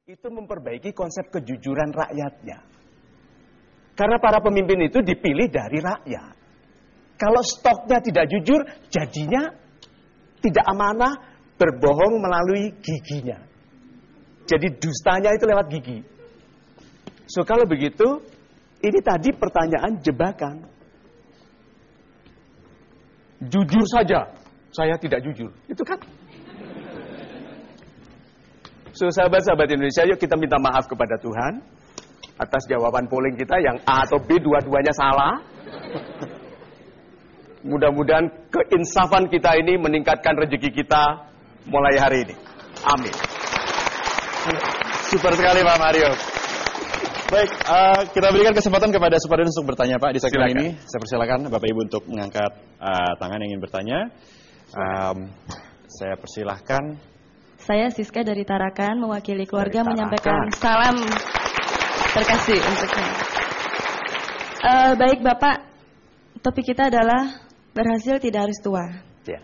itu memperbaiki konsep kejujuran rakyatnya. Karena para pemimpin itu dipilih dari rakyat. Kalau stoknya tidak jujur, jadinya tidak amanah, berbohong melalui giginya. Jadi dustanya itu lewat gigi. So kalau begitu, ini tadi pertanyaan jebakan. Jujur saja, saya tidak jujur. Itu kan. So sahabat-sahabat Indonesia, yuk kita minta maaf kepada Tuhan atas jawaban polling kita yang A atau B dua-duanya salah. Mudah-mudahan keinsafan kita ini meningkatkan rezeki kita mulai hari ini. Amin. Super sekali Pak Mario. Baik, kita berikan kesempatan kepada Superden untuk bertanya Pak di segmen ini. Saya persilakan Bapak Ibu untuk mengangkat tangan yang ingin bertanya. Saya persilahkan. Saya Siska dari Tarakan, mewakili keluarga menyampaikan salam terkasih untuknya. Baik Bapak, topik kita adalah berhasil tidak harus tua. Ya.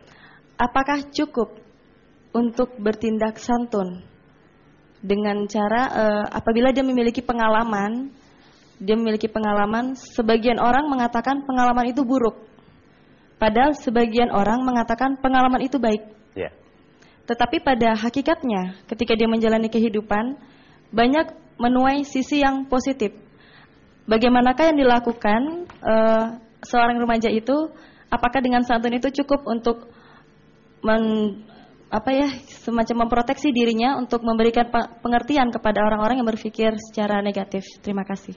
Apakah cukup untuk bertindak santun dengan cara apabila dia memiliki pengalaman, sebagian orang mengatakan pengalaman itu buruk, padahal sebagian orang mengatakan pengalaman itu baik. Ya. Tetapi pada hakikatnya ketika dia menjalani kehidupan banyak menuai sisi yang positif. Bagaimanakah yang dilakukan seorang remaja itu? Apakah dengan santun itu cukup untuk semacam memproteksi dirinya untuk memberikan pengertian kepada orang-orang yang berpikir secara negatif? Terima kasih.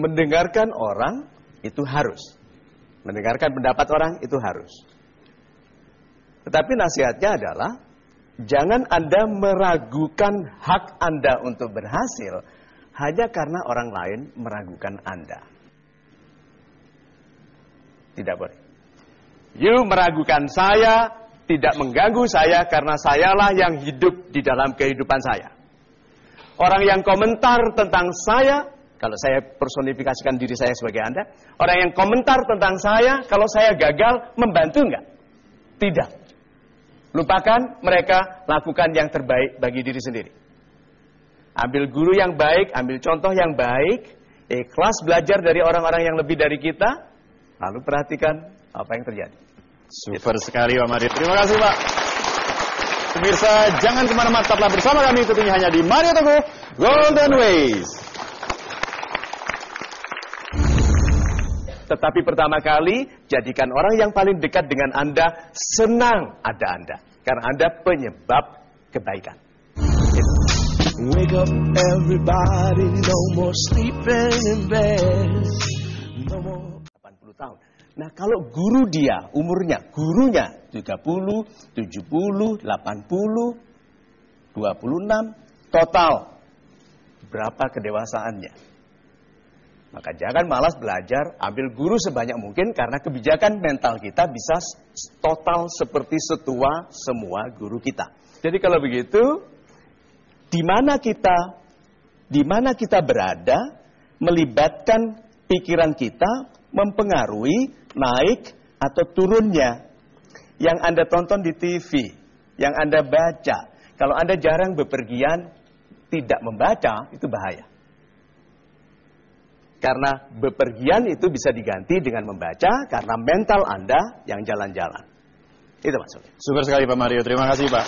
Mendengarkan orang itu harus. Mendengarkan pendapat orang itu harus. Tetapi nasihatnya adalah jangan Anda meragukan hak Anda untuk berhasil hanya karena orang lain meragukan Anda. Tidak boleh. You meragukan saya, tidak mengganggu saya karena sayalah yang hidup di dalam kehidupan saya. Orang yang komentar tentang saya, kalau saya personifikasikan diri saya sebagai Anda, orang yang komentar tentang saya, kalau saya gagal, membantu enggak? Tidak. Lupakan mereka, lakukan yang terbaik bagi diri sendiri. Ambil guru yang baik, ambil contoh yang baik, ikhlas belajar dari orang-orang yang lebih dari kita, lalu perhatikan apa yang terjadi. Super sekali Pak Mario. Terima kasih Pak. Pemirsa, jangan kemana-mana, tetaplah bersama kami tentunya hanya di Mario Teguh Golden Ways. Tetapi pertama kali, jadikan orang yang paling dekat dengan Anda senang ada Anda. Karena Anda penyebab kebaikan. Wake up everybody, no more sleeping in bed. No more. 80 tahun. Nah kalau guru dia, gurunya 30, 70, 80, 26, total. Berapa kedewasaannya? Maka jangan malas belajar, ambil guru sebanyak mungkin karena kebijakan mental kita bisa total seperti setua semua guru kita. Jadi kalau begitu, di mana kita berada, melibatkan pikiran kita, mempengaruhi naik atau turunnya. Yang Anda tonton di TV, yang Anda baca. Kalau Anda jarang bepergian, tidak membaca, itu bahaya. Karena bepergian itu bisa diganti dengan membaca, karena mental Anda yang jalan-jalan. Itu maksudnya. Super sekali Pak Mario, terima kasih Pak.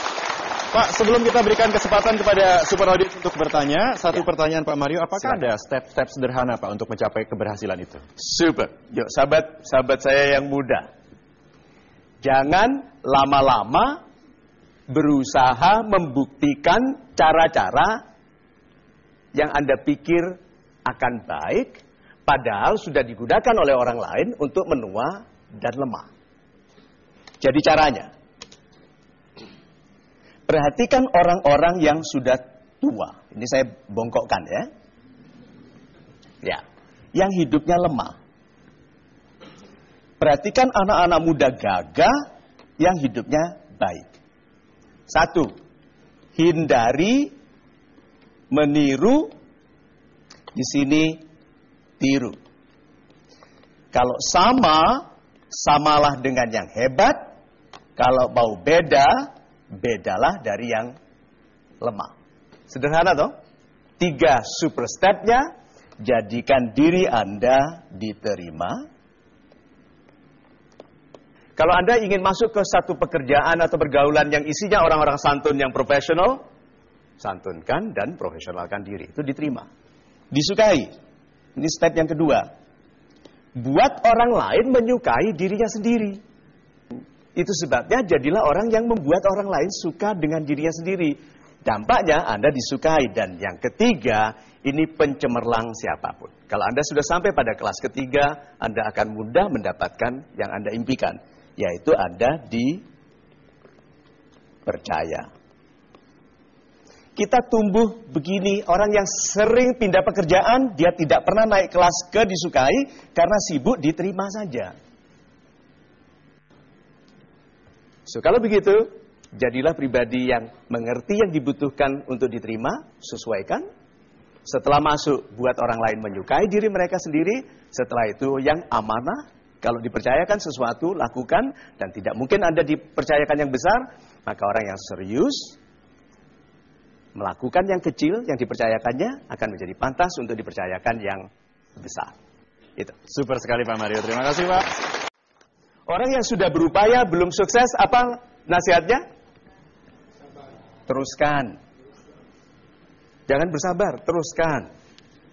Pak, sebelum kita berikan kesempatan kepada Super Audience untuk bertanya, satu pertanyaan Pak Mario, apakah ada step-step sederhana Pak untuk mencapai keberhasilan itu? Super. Yuk sahabat saya yang muda. Jangan lama-lama berusaha membuktikan cara-cara yang Anda pikir akan baik, padahal sudah digunakan oleh orang lain untuk menua dan lemah. Jadi caranya, perhatikan orang-orang yang sudah tua. Ini saya bongkokkan ya. Ya, yang hidupnya lemah. Perhatikan anak-anak muda gagah yang hidupnya baik. 1. Hindari meniru, di sini tiru. Kalau sama samalah dengan yang hebat. Kalau mau beda, bedalah dari yang lemah. Sederhana toh? 3 super step-nya. Jadikan diri Anda diterima. Kalau Anda ingin masuk ke satu pekerjaan atau pergaulan yang isinya orang-orang santun yang profesional, santunkan dan profesionalkan diri. Itu diterima. Disukai. Ini step yang kedua. Buat orang lain menyukai dirinya sendiri. Itu sebabnya jadilah orang yang membuat orang lain suka dengan dirinya sendiri. Dampaknya Anda disukai. Dan yang ketiga, ini pencemerlang siapapun. Kalau Anda sudah sampai pada kelas ketiga, Anda akan mudah mendapatkan yang Anda impikan. Yaitu Anda dipercaya. Kita tumbuh begini, orang yang sering pindah pekerjaan, dia tidak pernah naik kelas ke disukai, karena sibuk diterima saja. So, kalau begitu, jadilah pribadi yang mengerti yang dibutuhkan untuk diterima, sesuaikan. Setelah masuk, buat orang lain menyukai diri mereka sendiri. Setelah itu yang amanah, kalau dipercayakan sesuatu, lakukan. Dan tidak mungkin Anda dipercayakan yang besar, maka orang yang serius, melakukan yang kecil, yang dipercayakannya, akan menjadi pantas untuk dipercayakan yang besar. Itu. Super sekali Pak Mario, terima kasih Pak. Orang yang sudah berupaya, belum sukses, apa nasihatnya? Teruskan. Jangan bersabar, teruskan.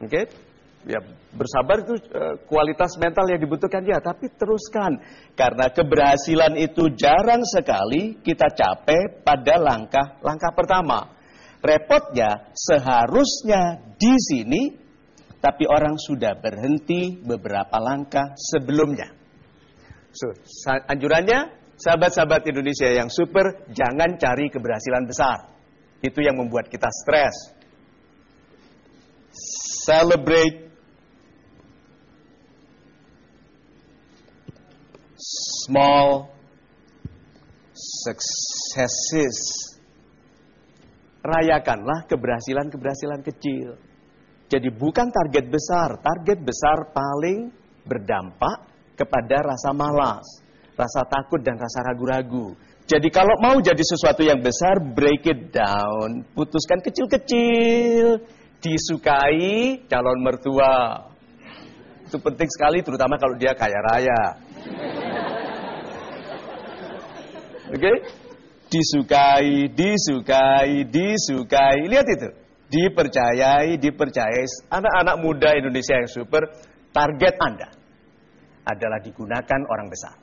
Oke? Ya, bersabar itu kualitas mental yang dibutuhkan ya, tapi teruskan. Karena keberhasilan itu jarang sekali kita capai pada langkah pertama. Repotnya seharusnya di sini, tapi orang sudah berhenti beberapa langkah sebelumnya. So, anjurannya, sahabat-sahabat Indonesia yang super, jangan cari keberhasilan besar. Itu yang membuat kita stres. Celebrate small successes. Rayakanlah keberhasilan-keberhasilan kecil. Jadi bukan target besar. Target besar paling berdampak kepada rasa malas, rasa takut dan rasa ragu-ragu. Jadi kalau mau jadi sesuatu yang besar, break it down. Putuskan kecil-kecil. Disukai calon mertua. Itu penting sekali, terutama kalau dia kaya raya. Oke? Disukai, disukai, disukai. Lihat itu. Dipercayai, dipercayai. Anak-anak muda Indonesia yang super, target Anda adalah digunakan orang besar.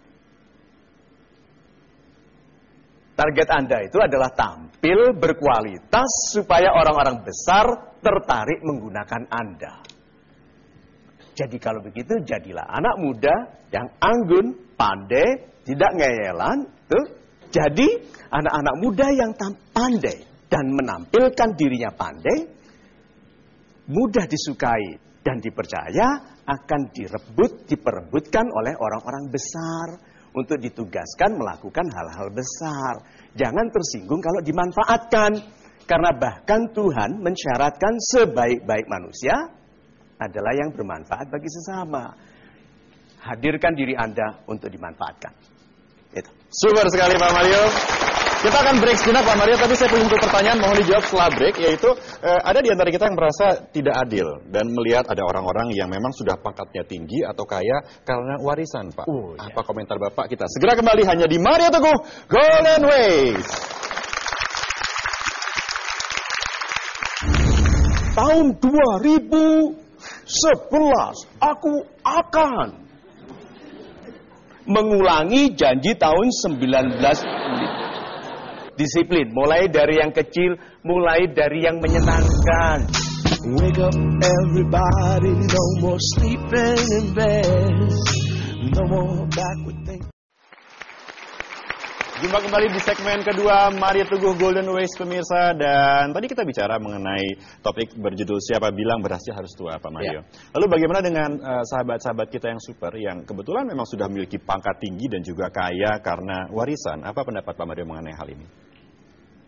Target Anda itu adalah tampil berkualitas supaya orang-orang besar tertarik menggunakan Anda. Jadi kalau begitu, jadilah anak muda yang anggun, pandai, tidak ngeyelan, tuh. Jadi, anak-anak muda yang pandai dan menampilkan dirinya pandai, mudah disukai dan dipercaya, akan diperebutkan oleh orang-orang besar untuk ditugaskan melakukan hal-hal besar. Jangan tersinggung kalau dimanfaatkan, karena bahkan Tuhan mensyaratkan sebaik-baik manusia adalah yang bermanfaat bagi sesama. Hadirkan diri Anda untuk dimanfaatkan. Itu. Super sekali Pak Mario. Kita akan break sejenak Pak Mario, tapi saya punya satu pertanyaan mohon dijawab setelah break, yaitu ada di antara kita yang merasa tidak adil dan melihat ada orang-orang yang memang sudah pangkatnya tinggi atau kaya karena warisan Pak. Apa komentar Bapak? Kita segera kembali hanya di Mario Teguh Golden Ways. Tahun 2011 aku akan mengulangi janji tahun 19. Disiplin, mulai dari yang kecil, mulai dari yang menyenangkan. Wake up everybody, no more sleeping in bed, no more backward thinking. Jumpa kembali di segmen kedua Mario Teguh Golden Ways pemirsa, dan tadi kita bicara mengenai topik berjudul siapa bilang berhasil harus tua Pak Mario. Lalu bagaimana dengan sahabat-sahabat kita yang super yang kebetulan memang sudah memiliki pangkat tinggi dan juga kaya karena warisan? Apa pendapat Pak Mario mengenai hal ini?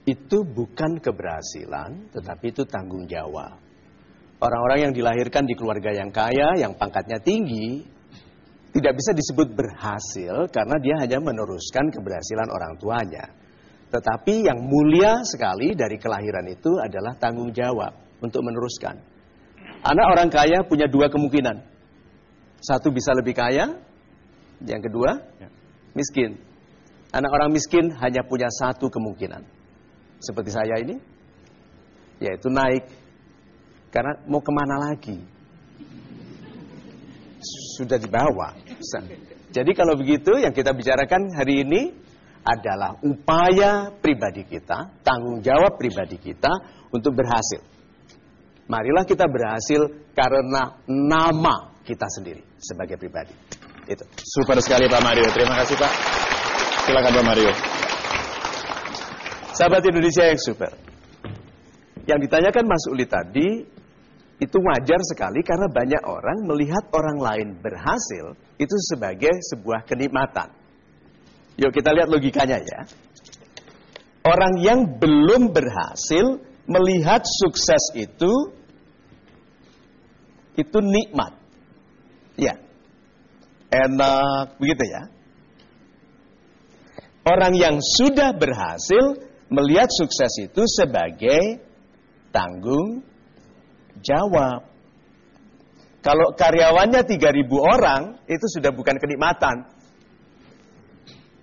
Itu bukan keberhasilan, tetapi itu tanggung jawab. Orang-orang yang dilahirkan di keluarga yang kaya, yang pangkatnya tinggi, tidak bisa disebut berhasil karena dia hanya meneruskan keberhasilan orang tuanya. Tetapi yang mulia sekali dari kelahiran itu adalah tanggung jawab untuk meneruskan. Anak orang kaya punya dua kemungkinan. Satu bisa lebih kaya, yang kedua miskin. Anak orang miskin hanya punya satu kemungkinan. Seperti saya ini, yaitu naik. Karena mau kemana lagi? Sudah dibawa. Jadi kalau begitu yang kita bicarakan hari ini adalah upaya pribadi kita, tanggung jawab pribadi kita untuk berhasil. Marilah kita berhasil karena nama kita sendiri sebagai pribadi. Itu. Super sekali Pak Mario. Terima kasih Pak. Silakan Pak Mario. Sahabat Indonesia yang super. Yang ditanyakan Mas Uli tadi itu wajar sekali karena banyak orang melihat orang lain berhasil itu sebagai sebuah kenikmatan. Yuk kita lihat logikanya ya. Orang yang belum berhasil melihat sukses itu nikmat. Ya. Enak begitu ya. Orang yang sudah berhasil melihat sukses itu sebagai tanggung jawab. Kalau karyawannya 3.000 orang, itu sudah bukan kenikmatan.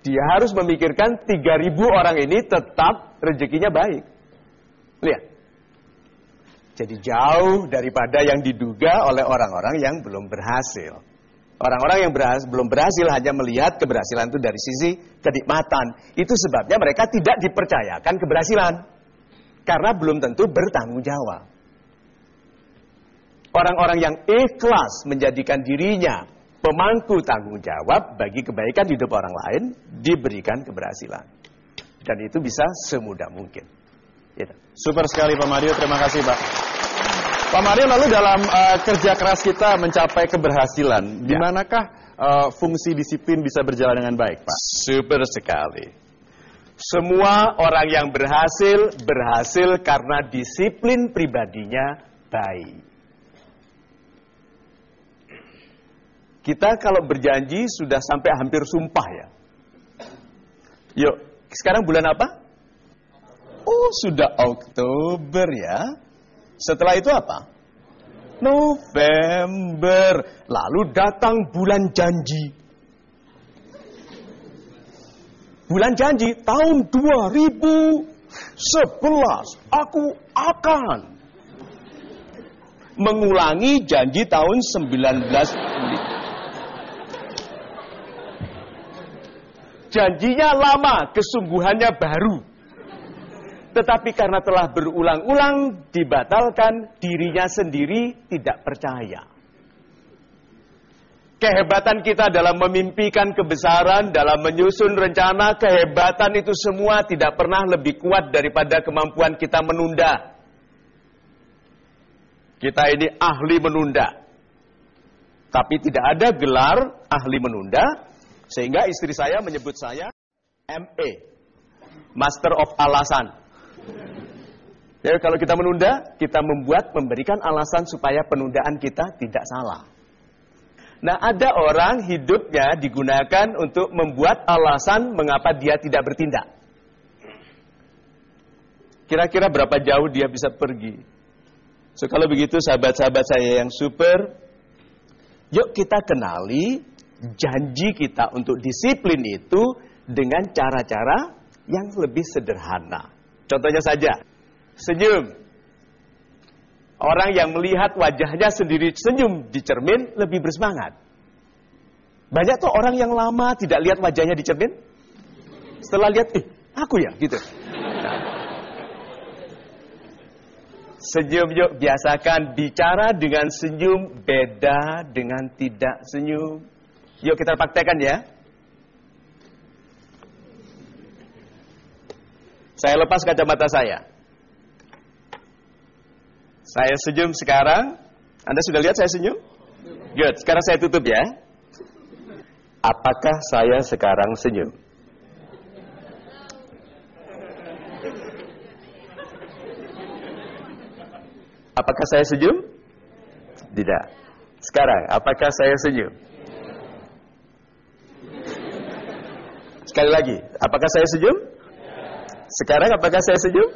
Dia harus memikirkan 3.000 orang ini tetap rezekinya baik. Lihat. Jadi jauh daripada yang diduga oleh orang-orang yang belum berhasil. Orang-orang yang belum berhasil hanya melihat keberhasilan itu dari sisi kenikmatan. Itu sebabnya mereka tidak dipercayakan keberhasilan. Karena belum tentu bertanggung jawab. Orang-orang yang ikhlas menjadikan dirinya pemangku tanggung jawab bagi kebaikan hidup orang lain diberikan keberhasilan. Dan itu bisa semudah mungkin. Gitu. Super sekali Pak Mario, terima kasih Pak. Pak Mario, lalu dalam kerja keras kita mencapai keberhasilan, di manakah fungsi disiplin bisa berjalan dengan baik Pak? Super sekali. Semua orang yang berhasil karena disiplin pribadinya baik. Kita kalau berjanji sudah sampai hampir sumpah ya. Yuk, sekarang bulan apa? Oh, sudah Oktober ya. Setelah itu apa? November. Lalu datang bulan janji. Bulan janji tahun 2011 aku akan mengulangi janji tahun 19. Janjinya lama, kesungguhannya baru. Tetapi karena telah berulang-ulang dibatalkan, dirinya sendiri tidak percaya. Kehebatan kita dalam memimpikan kebesaran, dalam menyusun rencana, kehebatan itu semua tidak pernah lebih kuat daripada kemampuan kita menunda. Kita ini ahli menunda. Tapi tidak ada gelar ahli menunda, sehingga istri saya menyebut saya MA, Master of Alasan. Ya, kalau kita menunda, kita memberikan alasan supaya penundaan kita tidak salah. Nah, ada orang hidupnya digunakan untuk membuat alasan mengapa dia tidak bertindak. Kira-kira berapa jauh dia bisa pergi? So, kalau begitu sahabat-sahabat saya yang super, yuk kita kenali janji kita untuk disiplin itu dengan cara-cara yang lebih sederhana. Contohnya saja, senyum. Orang yang melihat wajahnya sendiri senyum di cermin lebih bersemangat. Banyak tuh orang yang lama tidak lihat wajahnya di cermin. Setelah lihat, aku ya, gitu. Nah. Senyum yuk, biasakan bicara dengan senyum beda dengan tidak senyum. Yuk kita praktekkan ya. Saya lepas kacamata saya. Saya senyum sekarang. Anda sudah lihat saya senyum? Good. Sekarang saya tutup ya. Apakah saya sekarang senyum? Apakah saya senyum? Tidak. Sekarang, apakah saya senyum? Sekali lagi, apakah saya senyum? Sekarang apakah saya senyum?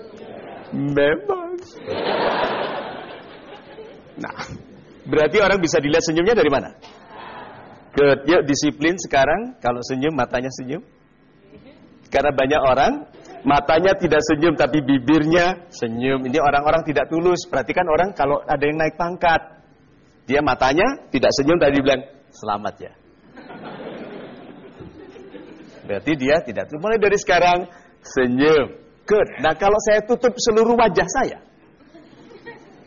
Memang. Nah, berarti orang bisa dilihat senyumnya dari mana? Good. Yuk disiplin sekarang. Kalau senyum, matanya senyum. Karena banyak orang, matanya tidak senyum, tapi bibirnya senyum. Ini orang-orang tidak tulus. Perhatikan orang kalau ada yang naik pangkat. Dia matanya tidak senyum, tadi bilang, selamat ya. Berarti dia tidak tulus. Mulai dari sekarang, senyum. Good. Nah, kalau saya tutup seluruh wajah saya,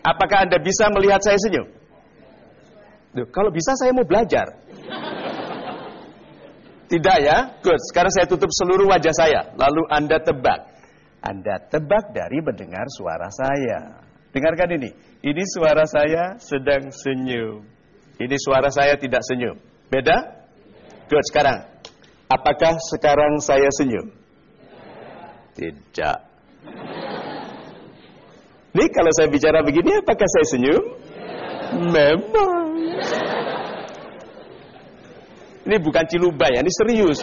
apakah Anda bisa melihat saya senyum? Duh, kalau bisa saya mau belajar. Tidak ya? Good. Sekarang saya tutup seluruh wajah saya. Lalu Anda tebak. Anda tebak dari mendengar suara saya. Dengarkan ini. Ini suara saya sedang senyum. Ini suara saya tidak senyum. Beda? Good. Sekarang. Apakah sekarang saya senyum? Tidak. Nih kalau saya bicara begini, apakah saya senyum? Memang. Ini bukan cilubay ya, ini serius.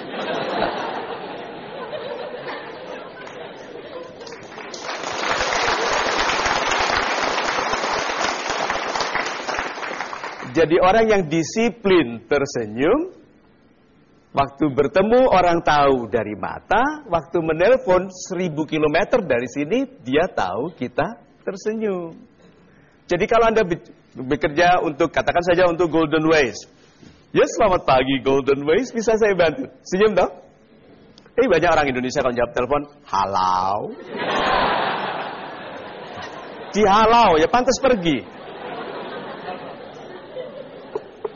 Jadi orang yang disiplin tersenyum. Waktu bertemu orang tahu dari mata, waktu menelpon 1000 km dari sini, dia tahu kita tersenyum. Jadi kalau Anda bekerja untuk, katakan saja untuk Golden Ways. Ya selamat pagi Golden Ways, bisa saya bantu? Senyum dong? Banyak orang Indonesia kalau jawab telepon, halau. Dihalau, ya pantas pergi.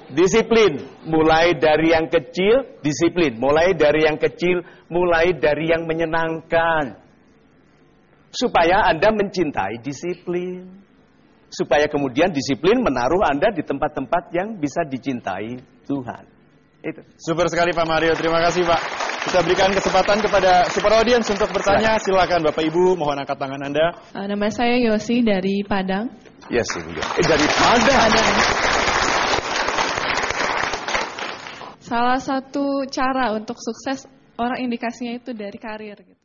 Disiplin, mulai dari yang kecil, disiplin. Mulai dari yang kecil, mulai dari yang menyenangkan. Supaya Anda mencintai disiplin. Supaya kemudian disiplin menaruh Anda di tempat-tempat yang bisa dicintai Tuhan. Itu. Super sekali Pak Mario, terima kasih Pak. Kita berikan kesempatan kepada super audience untuk bertanya. Silakan Bapak Ibu, mohon angkat tangan Anda. Nama saya Yosi dari Padang. Yes, dari Padang. Salah satu cara untuk sukses orang indikasinya itu dari karir gitu.